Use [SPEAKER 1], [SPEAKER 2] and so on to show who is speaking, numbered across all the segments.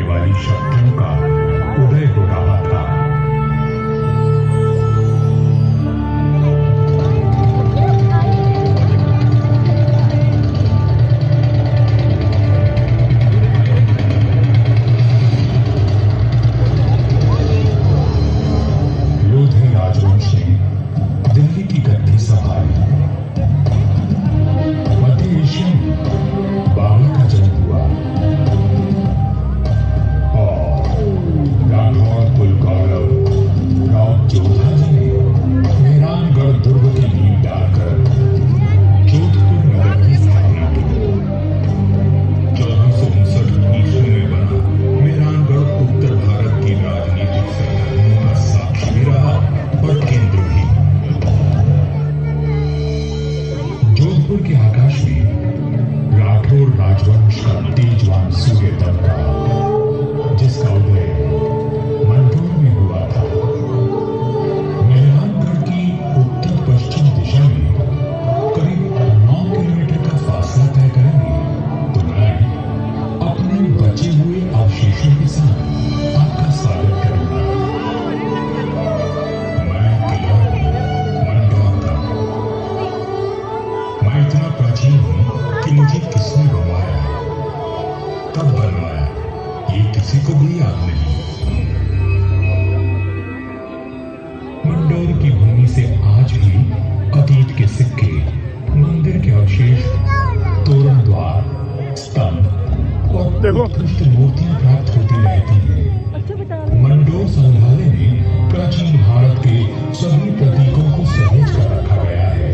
[SPEAKER 1] वाली शक्तियों का उदय हो रहा था। लोधी राजवंश ने दिल्ली की गद्दी संभाली। मध्य एशिया में बाबर का जन्म हुआ और राठौर कुल गौरव राव जोधा जी ने मेहरानगढ़ दुर्ग की नींव डालकर जोधपुर नगर की स्थापना की। 1459 ईस्वी में बना मेहरानगढ़ उत्तर भारत की राजनीतिक संघर्षों का साक्षी भी रहा और केंद्र भी। जोधपुर के आकाश में राठौर राजवंश का तेजवान सूर्य दमका, जिसका उदय मंदसौर में हुआ था। मेहरानगढ़ की उत्तर पश्चिम दिशा में करीब 9 किलोमीटर का फासला तय करेंगे तो मैं अपने बचे हुए अवशेषों के साथ आपका स्वागत करूंगा। मैं किला मंदसौर का। मैं इतना प्राचीन हूं कि मुझे किसने बनवाया, कब बनवाया, ये किसी को भी याद नहीं। मंदसौर की भूमि से आज भी अतीत के सिक्के, मंदिर के अवशेष, तोरण द्वार, स्तंभ और उत्कृष्ट मूर्तियां प्राप्त होती रहती हैं। मंदसौर संग्रहालय में प्राचीन भारत के सभी प्रतीकों को सहेज कर रखा गया है,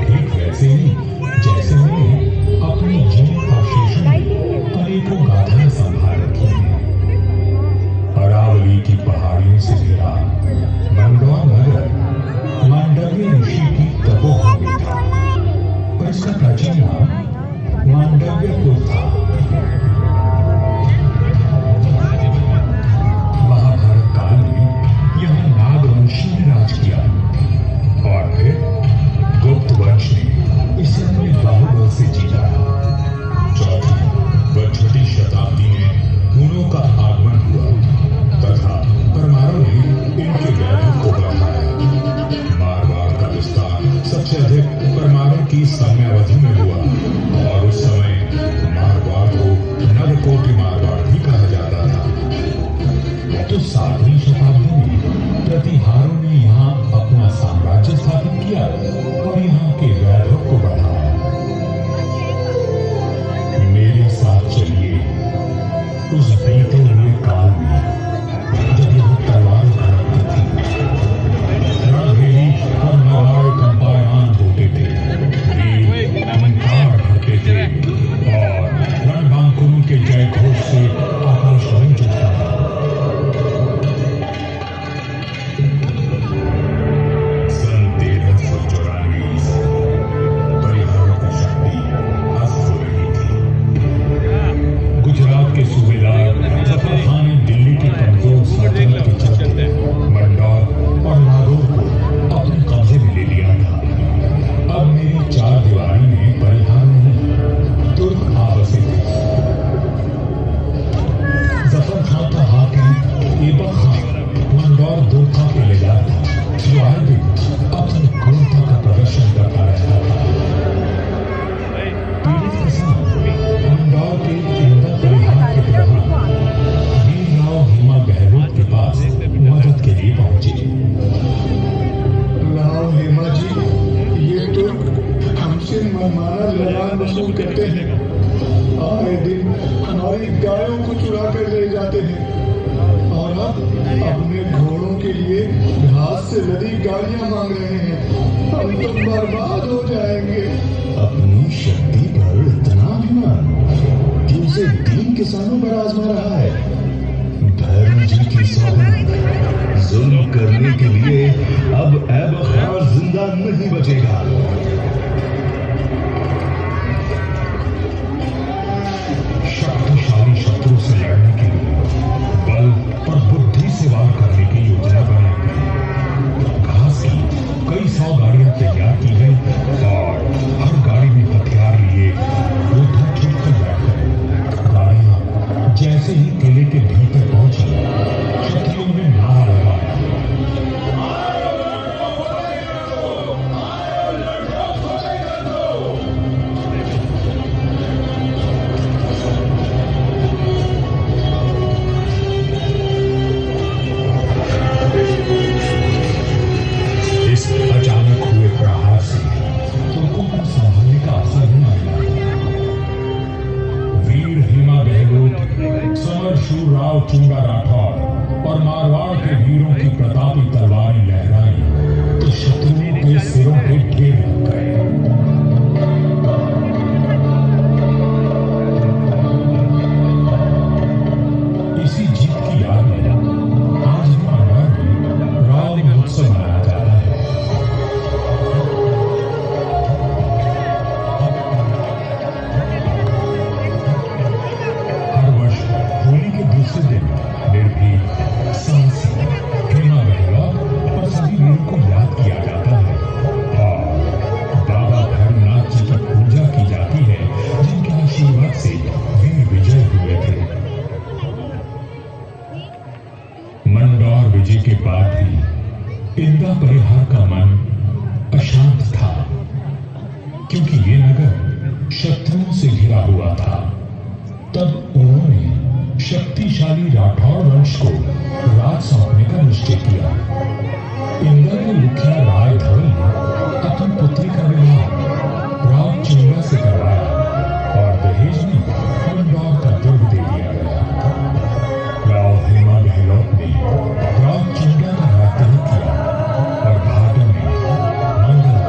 [SPEAKER 1] ठीक वैसे ही जैसे मैंने अपने जीवित अवशेषों में अनेकों गाथाएं संभाल रखी हैं। अरावली की पहाड़ियों से घिरा मंदसौर नगर मांडव्य ऋषि की तपोभूमि था और इसका प्राचीन नाम मांडव्यपुर था। महाभारत काल में यहाँ नागवंशी ने राज किया और फिर गुप्त वंश ने इसे अपने बाहुबल से जीता। चौथी व छठी शताब्दी में हुनों का आगमन हुआ तथा परमारों ने इनके वैभव को बढ़ाया। मारवाड़ का विस्तार सबसे अधिक परमारों की समयावधि में हुआ और उस समय मारवाड़ को नवकोटि मारवाड़ भी कहा जाता था। तो 7वीं शताब्दी में प्रतिहारों ने यहाँ अपना साम्राज्य स्थापित किया और यहाँ के वैभव को बढ़ाया। मेरे साथ चलिए उस बीते हुए काल में जब यह तलवारें खड़कती थी, रणभेरी और नगाड़े कंपायमान होते थे, वीर टंकार भरते थे और रणबांकुरों के जय घोष से आकाश गूंज उठता था। सन 1394 परिहारों की शक्ति अस्त हो रही थी। गुजरात के सूबेदार जफर खान ने दिल्ली के कमजोर सल्तनत के चलते मंदसौर और नागौर को अपने कब्जे में ले लिया था। अब मेरी चार दीवारी में परिहार नहीं, तुर्क आ बसे थे। जफर खान का हाकिम ऐबक खान मंदसौर दूरखा के ले जाता था, जो आए दिन अपनी क्रूरता का प्रदर्शन करता रहता था। पीड़ित किसान मंदसौर के इंदर परिहार के प्रधान वीरराव हेमा गहलोत के पास मदद के लिए पहुंचे।
[SPEAKER 2] राव हेमा जी, ये तो हमसे मनमाना लगान वसूल करते हैं। आए दिन हमारी गायों को चुरा कर ले जाते हैं और अब अपने घोड़ों के लिए घास से लदी गाड़ियां मांग रहे हैं। हम तो बर्बाद हो जाएंगे।
[SPEAKER 1] अपनी शक्ति पर इतना अभिमान कि उसे 3 किसानों पर आजमा रहा है। भैरव जी की सौगंध, जुल्म करने के लिए अब ऐबक खान जिंदा नहीं बचेगा। शक्तिशाली शत्रु से लड़ने के लिए बल और बुद्धि से वार करने की योजना बनाई गई। घास की कई 100 गाड़ियां तैयार की गई और हर गाड़ी में हथियार लिए योद्धा छुपकर बैठ गए। गाड़ियां जैसे ही किले के भीतर शूर राव चुंगा राठौर और मारवाड़ के वीरों की प्रतापी तलवारें लहराई तो शत्रुओं के सिरों पे ढेर लग गए। इसी जीत की याद में आज मारवाड़ में राव महोत्सव मनाया जाता है। हर वर्ष होली के दूसरे दिन निर्भीक, साहसी, हेमा गहलोत और सभी वीरों को याद किया जाता है और बाबा भैरवनाथ जी की पूजा की जाती है, जिनके आशीर्वाद से वीर विजय हुए थे। मंदौर विजय के बाद भी इंदा परिहार का मन अशांत था, क्योंकि ये नगर शत्रुओं से घिरा हुआ था। तब उन्होंने शक्तिशाली राठौर वंश को राज सौंपने का निश्चय किया। इंदा के मुखिया राय धवल ने अपनी पुत्री का विवाह राव चुंगा से करवाया और दहेज में मंदौर का दुर्ग दे दिया गया। राव हेमा गहलोत ने राव चुंगा का राज्य किया और भाटों में मंगलगान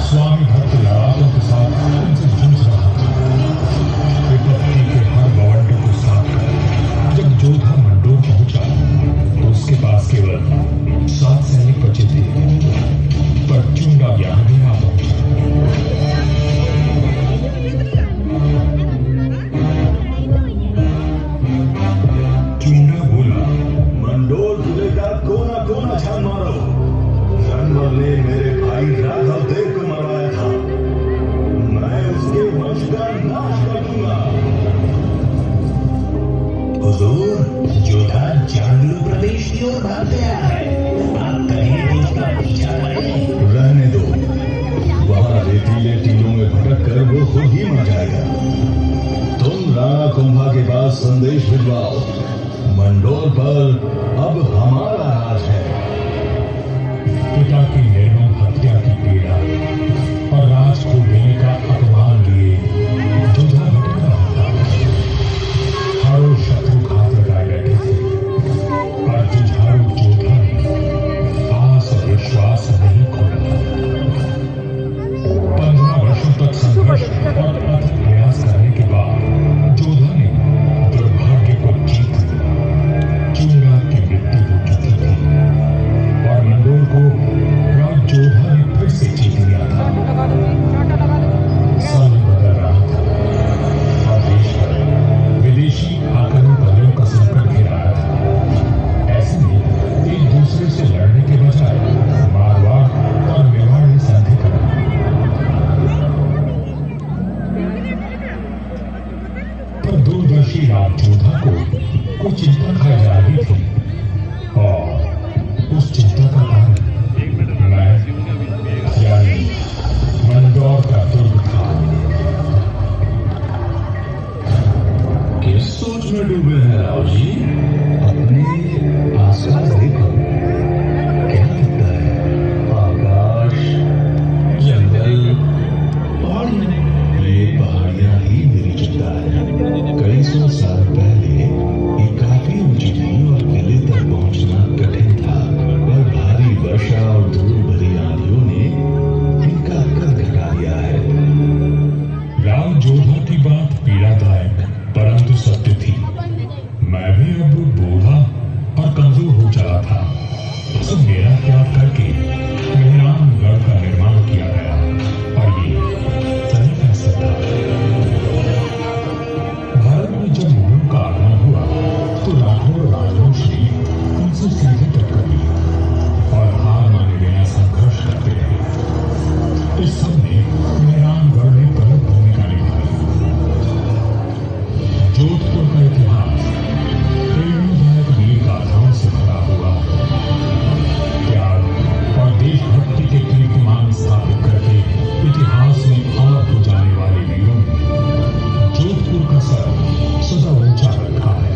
[SPEAKER 1] स्वामी भक्त लड़ाकों के साथ उनसे जूझ रहा था। विपत्ति के हर बवंडर को साथ कर जब जोधा मंडोर पहुंचा तो उसके पास केवल 7 सैनिक बचे थे, पर चुंगा यहाँ भी आ पहुंचा। चुंगा बोला,
[SPEAKER 3] मंडोर जिले का कोना कोना छान मारो। जानवर ने मेरे भाई राघव देव को मरवाया था, मैं उसके वंश का नाश कर दूंगा।
[SPEAKER 4] हुजूर, जोधा जांगलू प्रदेश की ओर भाग गया है, आप कहीं भी उसका पीछा करें।
[SPEAKER 3] रहने दो, आदेश भिजवाओ। मंडोर पर अब हमारा राज है।
[SPEAKER 1] पिता की निर्मम हत्या की पीड़ा और राज को देने का अपमान लिए जोधा भटक रहा था। हरों शत्रु घात लगाए बैठे थे, पर जुझारू जोधा ने आस और विश्वास नहीं खोया। 15 वर्षों तक संघर्ष और अथक प्रयास करने के बाद जोधा ने दुर्भाग्य को जीत लिया। चुंगा की मृत्यु हो चुकी थी और मंडोर को राज जोधा ने फिर से जीत लिया था। समय बदल रहा था और देश पर विदेशी आक्रमणकारियों का संकट घेरा रहा था। ऐसे में एक दूसरे से लड़ने के बजाय मारवाड़ और मेवाड़ ने संधि कर ली। पर दूरदर्शी राज जोधा को कोई चिंता खाई जा रही थी और उस चिंता का कारण मैं यानी मंदौर का दुर्ग था।
[SPEAKER 3] किस सोच में डूबे हैं राव जी? अपने आसपास देखो, क्या दिखता है? आकाश, जंगल, पहाड़ियां। ये पहाड़ियां ही मेरी चिंता है। कई सौ साल पहले ये काफी ऊंची थी और किले तक पहुंचना कठिन था, पर भारी वर्षा और धूल भरी आंधियों ने इनका कद घटा दिया है।
[SPEAKER 1] राव जोधा की बात पीड़ादायक परंतु सत्य थी। मैं भी अब बूढ़ा और कमजोर हो चला था। सब मेरा त्याग करके मेहरानगढ़ का निर्माण किया गया और ये सही फैसला था। भारत में जब मुगलों का आगमन हुआ तो राठौर राजवंश ने उनसे सीधे टक्कर ली और हार माने बिना संघर्ष करते रहे। इस सब में मेहरानगढ़ ने प्रमुख भूमिका निभाई। जोधपुर का इतिहास प्रेरणादायक वीर गाथाओं से भरा हुआ है। त्याग और देशभक्ति के कीर्तिमान स्थापित करके इतिहास में अमर हो जाने वाले वीरों ने जोधपुर का सर सदा ऊंचा रखा है।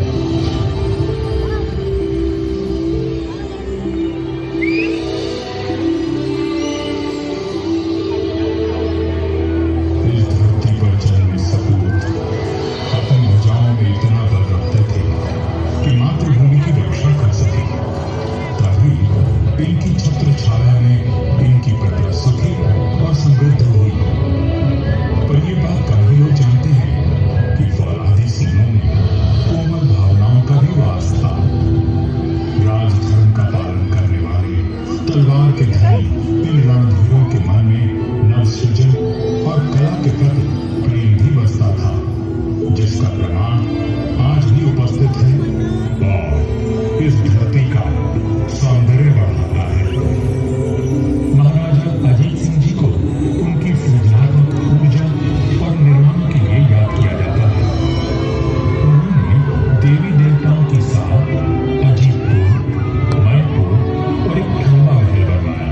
[SPEAKER 1] इस धरती पर जन्मे सपूत अपनी भुजाओं में इतना बल रखते थे कि मातृभूमि की रक्षा कर सके। तभी इनकी छत्र छाया में इनकी प्रजा सुखी और समृद्ध हुई। पर ये बात कम ही लोग जानते हैं कि फौलादी सीनों में कोमल भावनाओं का भी वास था। राजधर्म का पालन करने वाले तलवार के धनी इन रणधीरों के मन में नवसृजन और कला के प्रति प्रेम भी बसता था, जिसका प्रमाण आज भी उपस्थित है और इस धरती का सौंदर्य बढ़ाता है। महाराजा अजीत सिंह जी को उनकी सृजनात्मक ऊर्जा और निर्माण के लिए याद किया जाता है। उन्होंने देवी देवताओं की साथ अजीतपुर, मैनपुर और एक खंबा महल बनवाया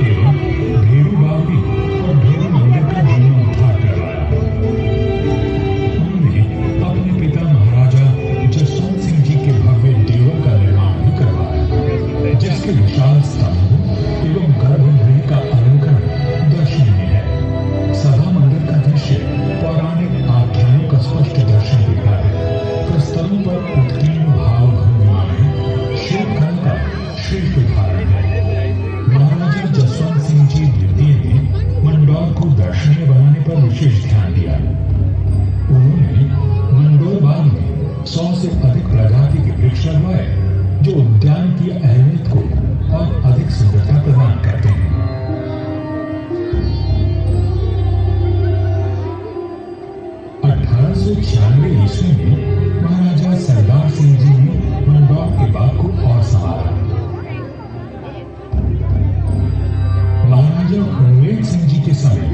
[SPEAKER 1] एवं भेरू बावड़ी और भेरू मंदिर का जीर्णोद्धार करवाया। उन्होंने अपने पिता महाराजा जसवंत सिंह जी के भव्य देवल का निर्माण भी करवाया, जिसके विशाल स्तंभों एवं गर्भगृह का अलंकरण दर्शनीय है। सभा मंदिर का दृश्य पौराणिक आख्यानों का स्पष्ट दर्शन देता है। प्रस्तरों पर उत्कीर्ण भाव भंगिमाएं शिल्पकला का श्रेष्ठ उदाहरण है। महाराजा जसवंत सिंह जी द्वितीय ने मंडौर को दर्शनीय बनाने पर विशेष ध्यान दिया। उन्होंने मंडौर बाग में 100 से अधिक प्रजाति के वृक्ष लगवाए, जो उद्यान की अहमियत को और अधिक सुंदरता प्रदान करते हैं। 1896 ईस्वी में महाराजा सरदार सिंह जी ने मंडौर के बाग को और संवारा। महाराजा हुनवेल सिंह जी के समय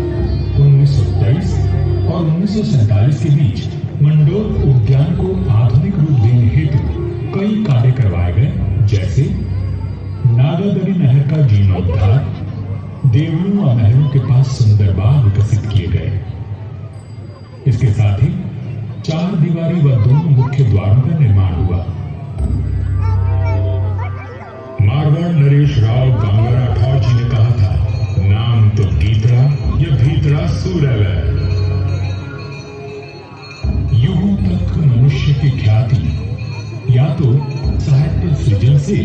[SPEAKER 1] 1923 और 1947 के बीच मंडोर उद्यान को आधुनिक रूप देने हेतु कई कार्य करवाए गए, जैसे नागादरी नहर का जीर्णोद्धार, देवलों और महलों के पास सुंदर बाग विकसित किए गए। इसके साथ ही चार दीवारी व दोनों मुख्य द्वारों का निर्माण हुआ। मारवाड़ नरेश राव गंगा राठौर जी ने कहा था, नाम तो गीतड़ा या भीतड़ा सूरल है। युगों तक मनुष्य की ख्याति या तो साहित्य सृजन से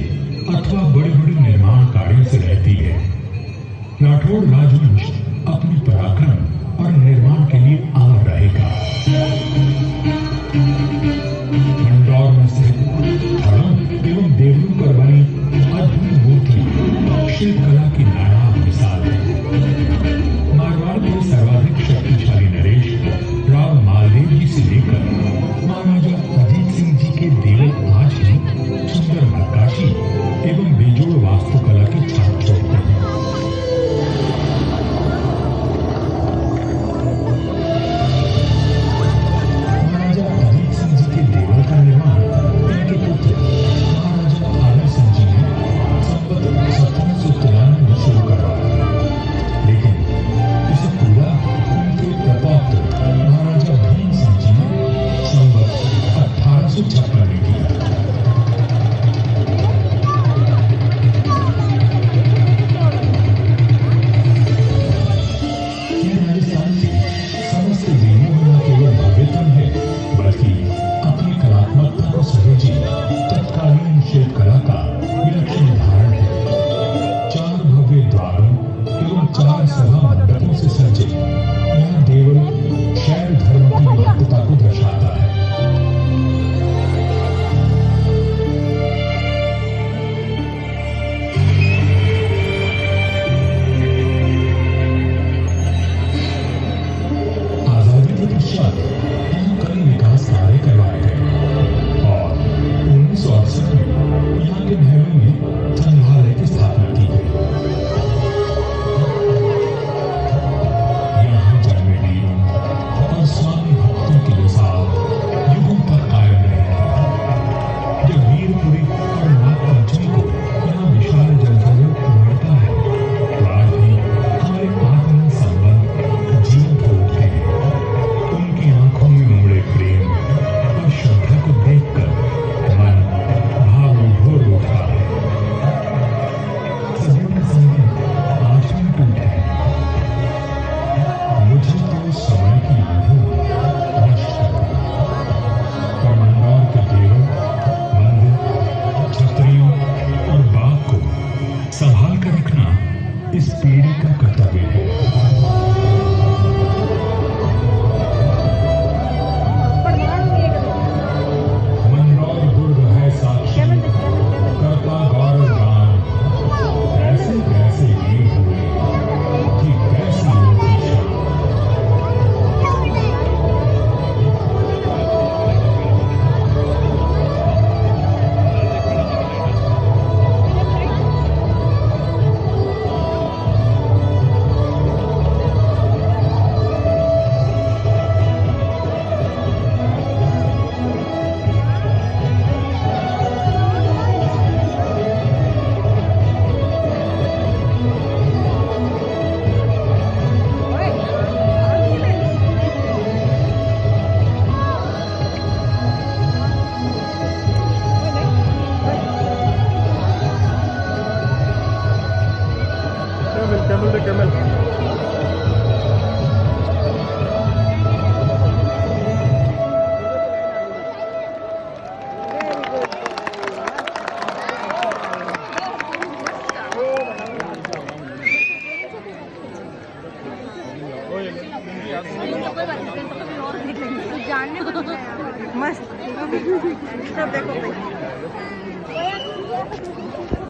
[SPEAKER 1] अथवा बड़े बड़े निर्माण कार्यों से रहती है। राठौड़ राजवंश अपने पराक्रम और निर्माण के लिए अमर रहेगा। मंदौर में स्थित हड़म एवं देवलों पर बनी अद्भुत मूर्ति शिल्पकला की नायाब मिसाल है। मारवाड़ के सर्वाधिक शक्तिशाली नरेश राव मालदेव जी से लेकर महाराजा अजीत सिंह जी के देवल आज भी सुंदर नक्काशी एवं बेजोड़ वास्तुकला की छाप छोड़ते हैं। महाराजा अजीत सिंह जी के देवल का निर्माण इनके पुत्र महाराजा आनंद सिंह जी ने संवत 1793 में शुरू करवाया, लेकिन इसे पूरा उनके प्रपौत्र महाराजा भीम सिंह जी ने संवत 1856 में किया। शिल्पकला का विलक्षण उदाहरण है। चार भव्य द्वारों एवं चार सभा मंडपों से सजे यह देवल शैव धर्म की महत्वता को दर्शाता है। आजादी के पश्चात यहाँ कई विकास कार्य करवाए गए और 1968 में यहाँ के महलों में संग्रहालय की स्थापना की गई। यहाँ जन्मे वीरों और स्वामी भक्तों की मिसाल युगों तक कायम रहेगी। जब वीरपुरी और नागपंचमी को यहाँ विशाल जनसमूह उमड़ता है तो आज भी हमारे आत्म संबंध जीवित हो उठे हैं। उनकी आंखों में उमड़े प्रेम और श्रद्धा को देखकर मन भावविभोर उठा है। सदियों का संबंध आज भी टूटा है। मुझे तो समय की आंधों ने नष्ट कर दिया, और मंदौर के देवल, मंदिर, छतरियों और बाग को संभाल कर रखना इस पीढ़ी का कर्तव्य है। मंदौर दुर्ग है साक्षी, करता गौरव गान, ऐसे वैसे वीर हुए कि कैसी उनकी शान।
[SPEAKER 5] जानने को मस्त। सब देखो भाई।